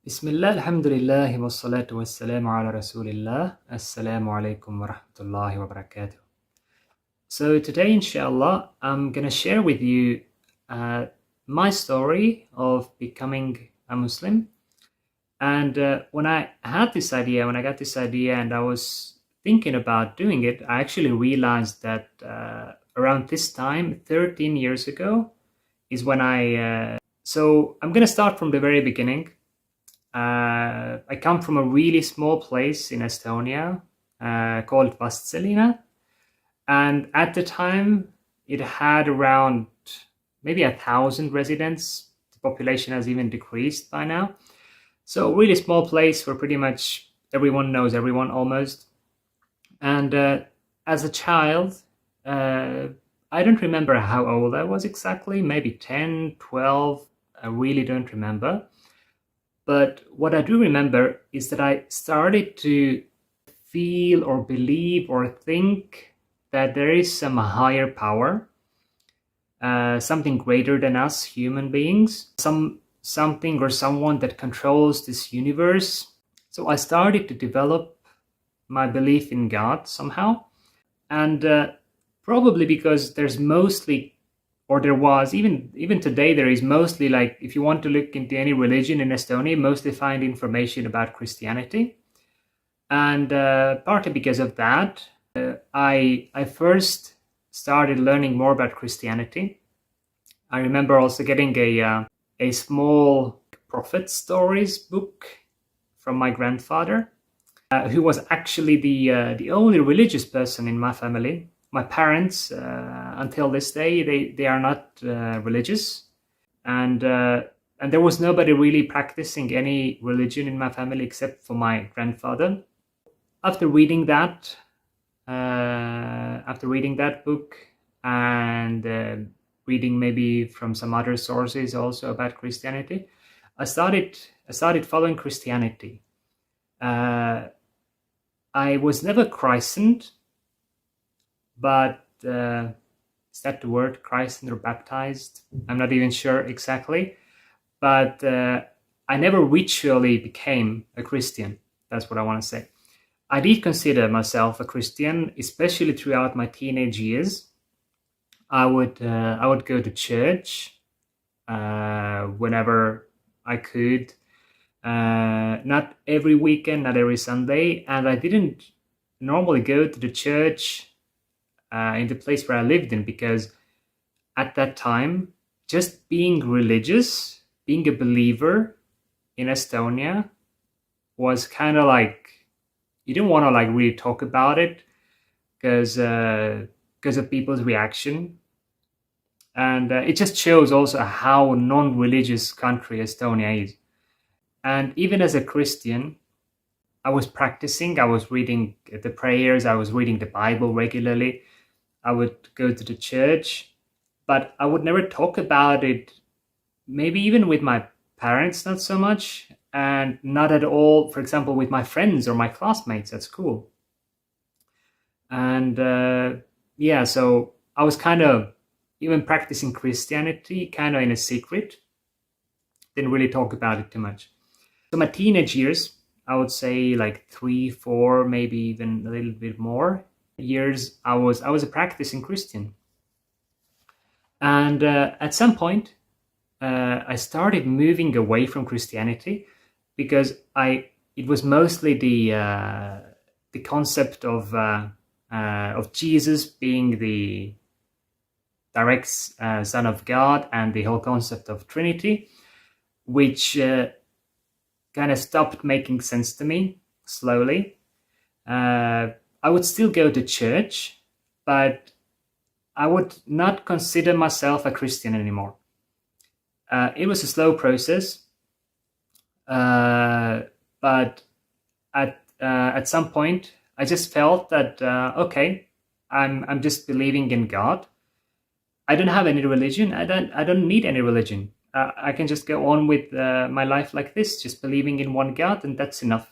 Bismillah, alhamdulillah, wa salatu wa salamu ala rasulillah. Assalamu alaikum wa rahmatullahi wa barakatuh. So today, inshallah, I'm going to share with you my story of becoming a Muslim. And when I got this idea and I was thinking about doing it, I actually realized that around this time, 13 years ago, is when so I'm going to start from the very beginning. I come from a really small place in Estonia called Vastseliina, and at the time it had around maybe 1,000 residents. The population has even decreased by now. So a really small place where pretty much everyone knows everyone almost. And as a child, I don't remember how old I was exactly, maybe 10, 12, I really don't remember. But what I do remember is that I started to feel or believe or think that there is some higher power, something greater than us human beings, something or someone that controls this universe. So I started to develop my belief in God somehow. And probably because there's mostly, or there was, even today, there is mostly, like, if you want to look into any religion in Estonia, mostly find information about Christianity. And partly because of that, I first started learning more about Christianity. I remember also getting a small prophet stories book from my grandfather, who was actually the only religious person in my family. My parents, until this day, they are not religious, and there was nobody really practicing any religion in my family except for my grandfather. After reading that book and reading maybe from some other sources also about Christianity, I started following Christianity. I was never christened. But is that the word, christened or baptized? I'm not even sure exactly. But I never ritually became a Christian. That's what I want to say. I did consider myself a Christian, especially throughout my teenage years. I would go to church whenever I could. Not every weekend, not every Sunday. And I didn't normally go to the church in the place where I lived in, because at that time, just being religious, being a believer in Estonia was kind of like, you didn't want to like really talk about it because of people's reaction. And it just shows also how non-religious country Estonia is. And even as a Christian, I was practicing, I was reading the prayers, I was reading the Bible regularly. I would go to the church, but I would never talk about it, maybe even with my parents, not so much, and not at all, for example, with my friends or my classmates at school. And so I was kind of even practicing Christianity kind of in a secret, didn't really talk about it too much. So my teenage years, I would say like 3, 4, maybe even a little bit more years, I was a practicing Christian. And at some point, I started moving away from Christianity because it was mostly the concept of Jesus being the direct Son of God, and the whole concept of Trinity, which kind of stopped making sense to me slowly. I would still go to church, but I would not consider myself a Christian anymore. It was a slow process, but at some point, I just felt that okay, I'm just believing in God. I don't have any religion. I don't need any religion. I can just go on with my life like this, just believing in one God, and that's enough.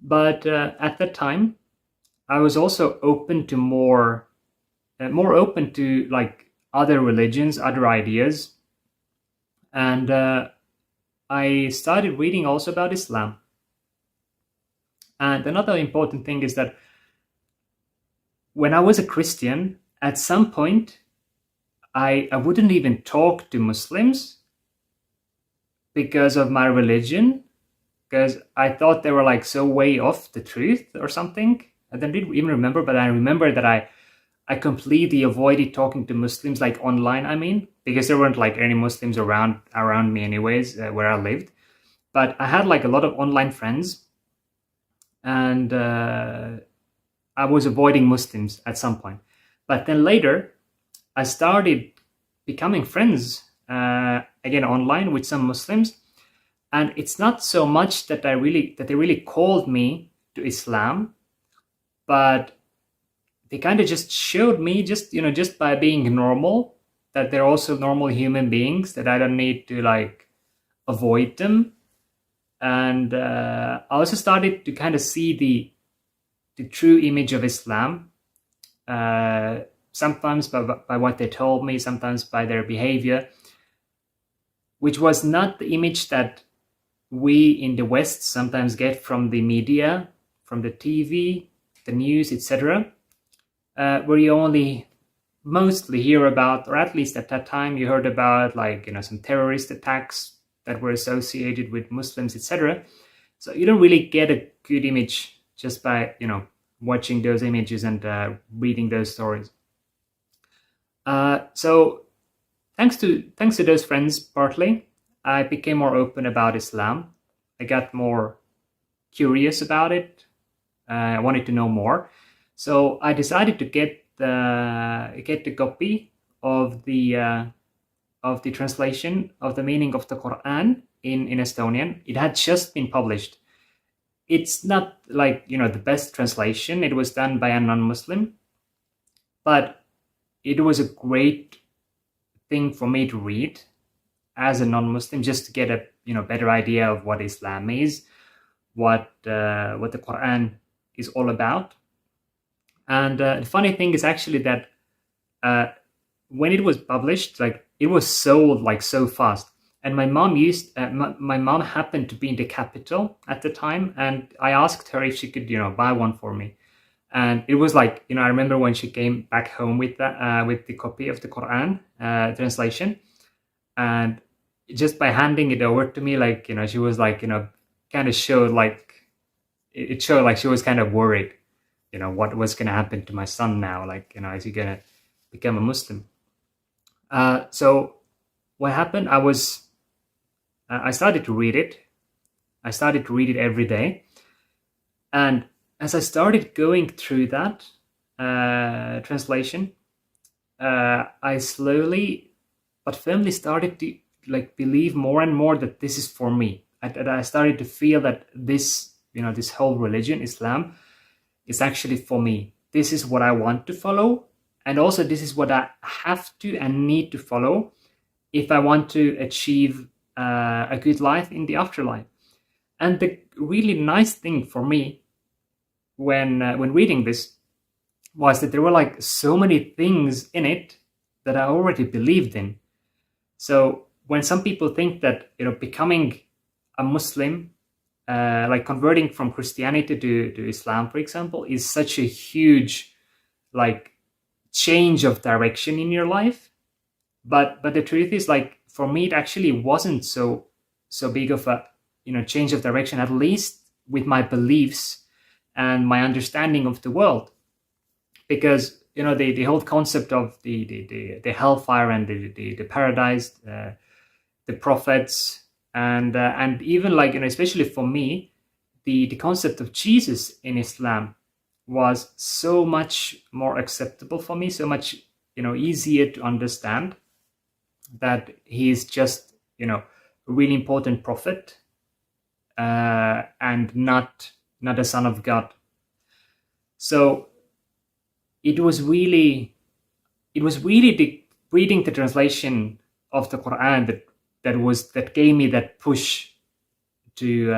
But at that time, I was also open to more open to like other religions, other ideas. And I started reading also about Islam. And another important thing is that when I was a Christian, at some point, I wouldn't even talk to Muslims because of my religion, because I thought they were like so way off the truth or something. I didn't even remember, but I remember that I completely avoided talking to Muslims, like online, I mean, because there weren't like any Muslims around me anyways, where I lived. But I had like a lot of online friends, and I was avoiding Muslims at some point. But then later, I started becoming friends again online with some Muslims, and it's not so much that they really called me to Islam, but they kind of just showed me, just by being normal, that they're also normal human beings, that I don't need to like avoid them. And I also started to kind of see the true image of Islam, sometimes by what they told me, sometimes by their behavior, which was not the image that we in the West sometimes get from the media, from the TV, the news, etc., where you only mostly hear about, or at least at that time you heard about, like, some terrorist attacks that were associated with Muslims, etc. So you don't really get a good image just by watching those images and reading those stories. So thanks to those friends, partly, I became more open about Islam. I got more curious about it. I wanted to know more, so I decided to get the copy of the translation of the meaning of the Quran in Estonian. It had just been published. It's not like the best translation. It was done by a non-Muslim, but it was a great thing for me to read as a non-Muslim, just to get a better idea of what Islam is, what the Quran is all about. And the funny thing is actually that when it was published, like, it was sold like so fast. And my mom my mom happened to be in the capital at the time, and I asked her if she could buy one for me. And it was like, I remember when she came back home with the copy of the Quran translation, and just by handing it over to me, like, she was like, kind of showed like, it showed like she was kind of worried, what was going to happen to my son now, like, is he going to become a Muslim? So what happened, I started to read it. I started to read it every day. And as I started going through that translation, I slowly but firmly started to like believe more and more that this is for me. I started to feel that this whole religion, Islam, is actually for me. This is what I want to follow, and also this is what I have to and need to follow if I want to achieve a good life in the afterlife. And the really nice thing for me when reading this was that there were like so many things in it that I already believed in. So when some people think that becoming a Muslim, like converting from Christianity to Islam, for example, is such a huge like change of direction in your life, but the truth is, like, for me, it actually wasn't so big of a change of direction, at least with my beliefs and my understanding of the world, because the whole concept of the hellfire and the paradise, the prophets, and even, like, especially for me, the concept of Jesus in Islam was so much more acceptable for me, so much easier to understand, that he is just a really important prophet, and not a son of God. So it was really the reading the translation of the Quran that gave me that push to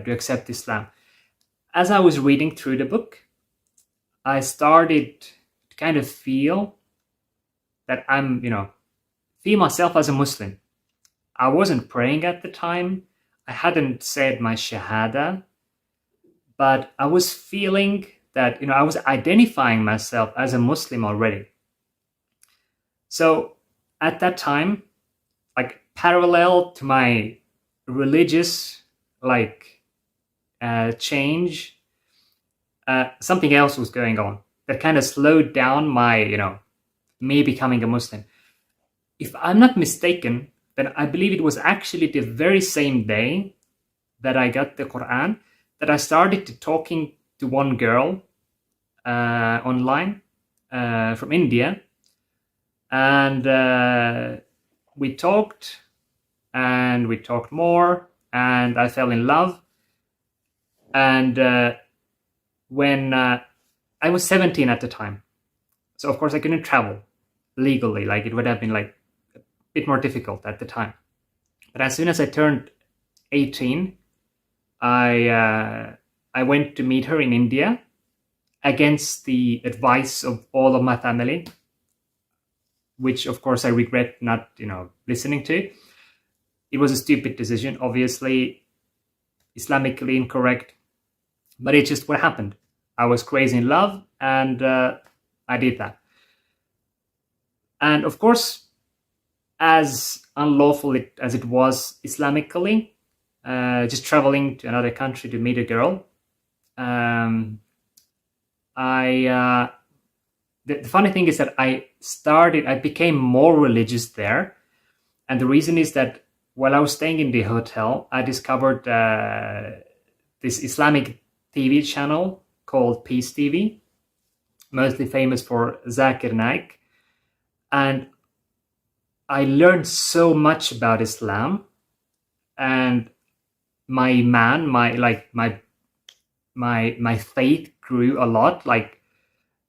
accept Islam. As I was reading through the book, I started to kind of feel that I'm feel myself as a Muslim. I wasn't praying at the time. I hadn't said my Shahada, but I was feeling that, I was identifying myself as a Muslim already. So at that time, like parallel to my religious change, something else was going on that kind of slowed down my, me becoming a Muslim. If I'm not mistaken, then I believe it was actually the very same day that I got the Quran that I started talking to one girl online from India. And we talked more, and I fell in love. And when I was 17 at the time, so of course I couldn't travel legally. Like, it would have been like a bit more difficult at the time. But as soon as I turned 18, I went to meet her in India against the advice of all of my family, which of course I regret not, listening to. It was a stupid decision, obviously Islamically incorrect, but it's just what happened. I was crazy in love, and I did that. And of course, as unlawful as it was Islamically, just traveling to another country to meet a girl, the funny thing is that I became more religious there. And the reason is that while I was staying in the hotel, I discovered this Islamic TV channel called Peace TV, mostly famous for Zakir Naik. And I learned so much about Islam, and my faith grew a lot.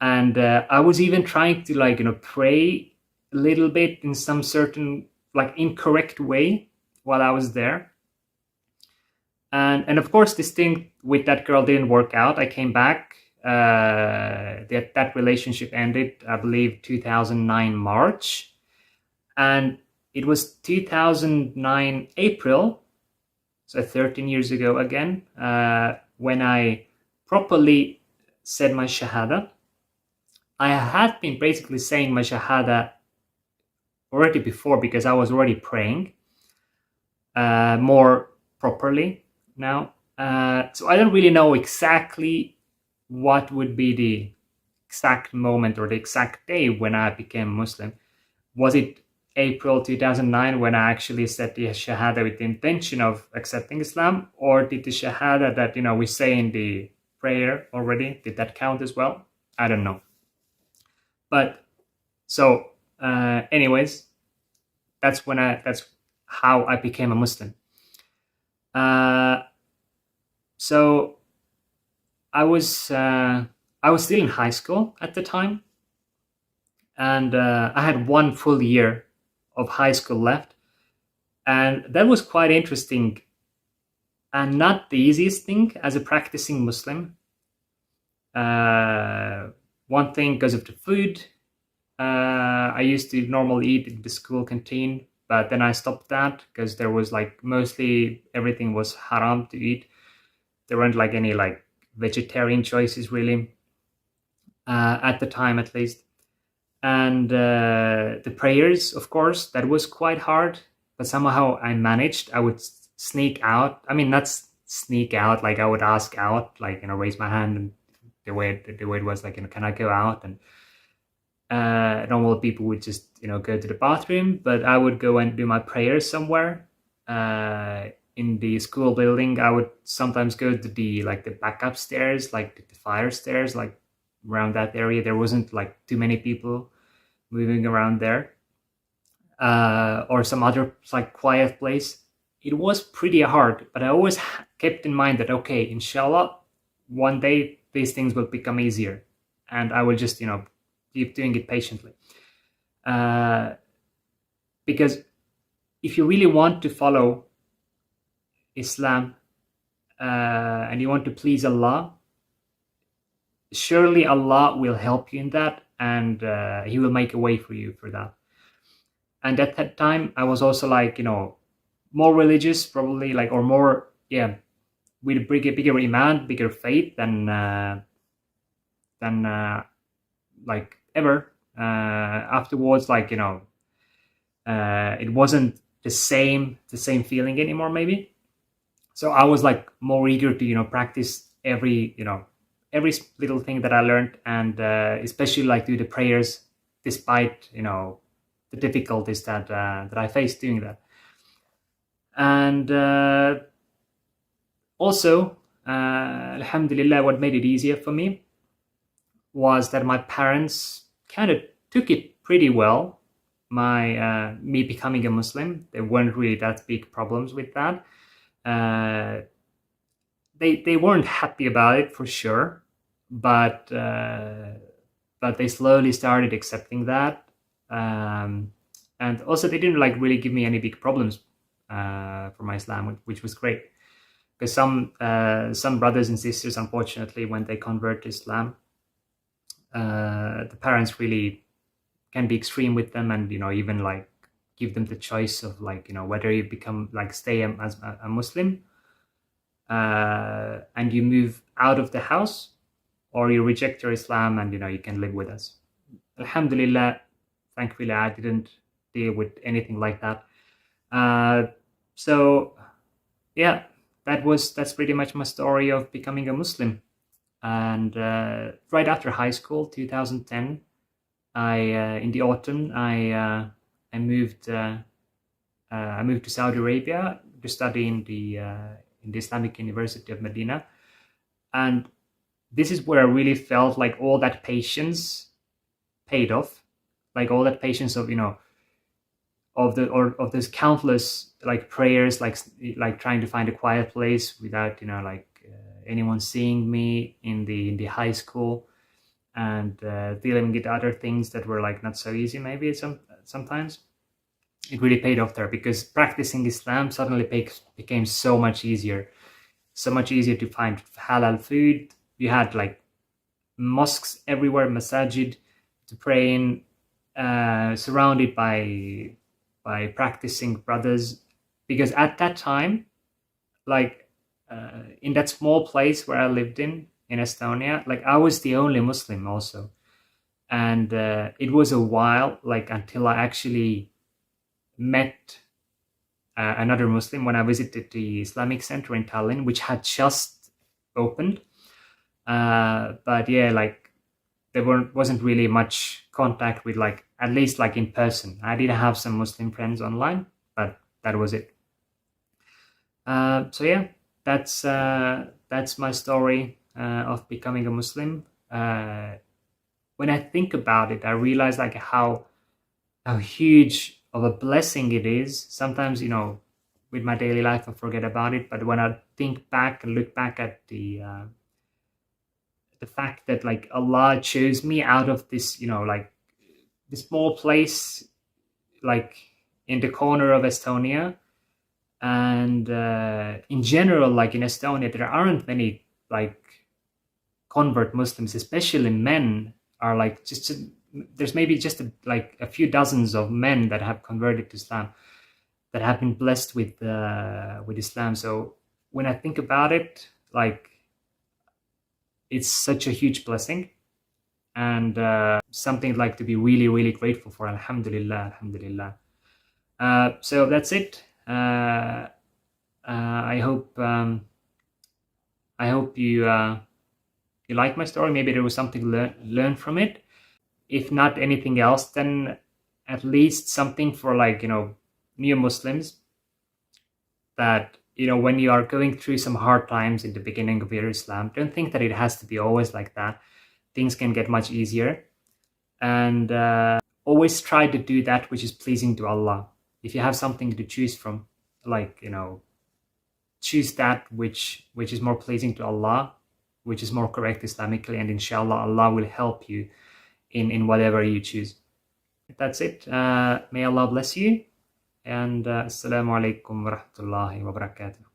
And I was even trying to pray a little bit in some certain incorrect way while I was there. And of course, this thing with that girl didn't work out. I came back. That relationship ended, I believe, 2009 March. And it was 2009 April, so 13 years ago again, when I properly said my Shahada. I had been basically saying my Shahada already before, because I was already praying more properly now. So I don't really know exactly what would be the exact moment or the exact day when I became Muslim. Was it April 2009 when I actually said the Shahada with the intention of accepting Islam? Or did the Shahada that we say in the prayer already, did that count as well? I don't know. But so anyways, that's how I became a Muslim. So I was still in high school at the time, and I had one full year of high school left, and that was quite interesting and not the easiest thing as a practicing Muslim. One thing, because of the food, I used to normally eat in the school canteen, but then I stopped that because there was mostly everything was haram to eat. There weren't any vegetarian choices really, at the time at least. And the prayers, of course, that was quite hard, but somehow I managed. I would sneak out. I mean, not sneak out, I would ask out, raise my hand, and the way it was can I go out? And normal people would just go to the bathroom, but I would go and do my prayers somewhere in the school building. I would sometimes go to the backup stairs, the fire stairs, around that area. There wasn't too many people moving around there, or some other quiet place. It was pretty hard, but I always kept in mind that, okay, inshallah, one day these things will become easier, and I will just keep doing it patiently. Because if you really want to follow Islam, and you want to please Allah, surely Allah will help you in that, and He will make a way for you for that. And at that time, I was also more religious, probably, like, or more, yeah, with a bigger iman, bigger faith than like ever. Afterwards, like, it wasn't the same feeling anymore, maybe. So I was like more eager to practice every little thing that I learned, and especially like do the prayers despite the difficulties that I faced doing that. And also, alhamdulillah, what made it easier for me was that my parents kind of took it pretty well, me becoming a Muslim. There weren't really that big problems with that. They weren't happy about it, for sure, but they slowly started accepting that, and also they didn't like really give me any big problems for my Islam, which was great. Because some brothers and sisters, unfortunately, when they convert to Islam, the parents really can be extreme with them, and even like give them the choice of like whether you become like stay as a Muslim and you move out of the house, or you reject your Islam and you can live with us. Alhamdulillah, thankfully I didn't deal with anything like that. So yeah, that's pretty much my story of becoming a Muslim. And right after high school, 2010, in the autumn, I moved to Saudi Arabia to study in the Islamic University of Medina, and this is where I really felt like all that patience paid off, like all that patience of of those countless like prayers, like trying to find a quiet place without anyone seeing me in the high school, and dealing with other things that were like not so easy maybe sometimes. It really paid off there, because practicing Islam suddenly became so much easier to find halal food. You had like mosques everywhere, masajid to pray in, surrounded by practicing brothers. Because at that time, like in that small place where I lived in Estonia, like I was the only Muslim also, and it was a while like until I actually met another Muslim when I visited the Islamic Center in Tallinn, which had just opened. But yeah, like there wasn't really much contact with, like, at least like in person. I did have some Muslim friends online, but that was it. So yeah, that's my story of becoming a Muslim. When I think about it, I realize like how huge of a blessing it is. Sometimes, with my daily life, I forget about it. But when I think back and look back at the fact that like Allah chose me out of this, like this small place, like in the corner of Estonia, and in general, like in Estonia, there aren't many like convert Muslims, especially men. Are like there's maybe just like a few dozens of men that have converted to Islam, that have been blessed with Islam. So when I think about it, like it's such a huge blessing, and something like to be really, really grateful for. Alhamdulillah, alhamdulillah. So that's it. I hope you like my story. Maybe there was something learned from it. If not anything else, then at least something for like new Muslims, that when you are going through some hard times in the beginning of your Islam, don't think that it has to be always like that. Things can get much easier, and always try to do that which is pleasing to Allah. If you have something to choose from, like choose that which is more pleasing to Allah, which is more correct Islamically, and inshallah Allah will help you in whatever you choose. That's it. May Allah bless you, and assalamu alaikum wa rahmatullahi wa barakatuh.